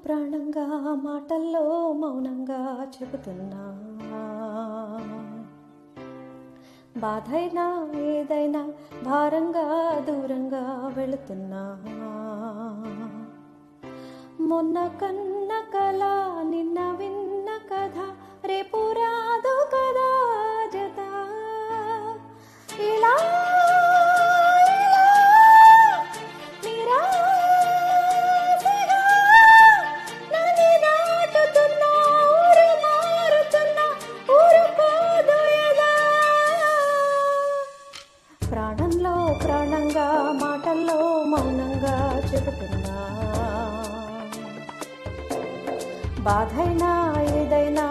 ప్రాణంగా మాటల్లో మౌనంగా చెబుతున్నా, బాధైనా ఏదైనా భారంగా దూరంగా వెళుతున్నా. మొన్న కన్న కల నిన్న విన్న కథ రేపు రాదు కదా జత. ఇలా ప్రాణంలో ప్రాణంగా మాటల్లో మౌనంగా చెబుతున్నా, బాధైనా ఏదైనా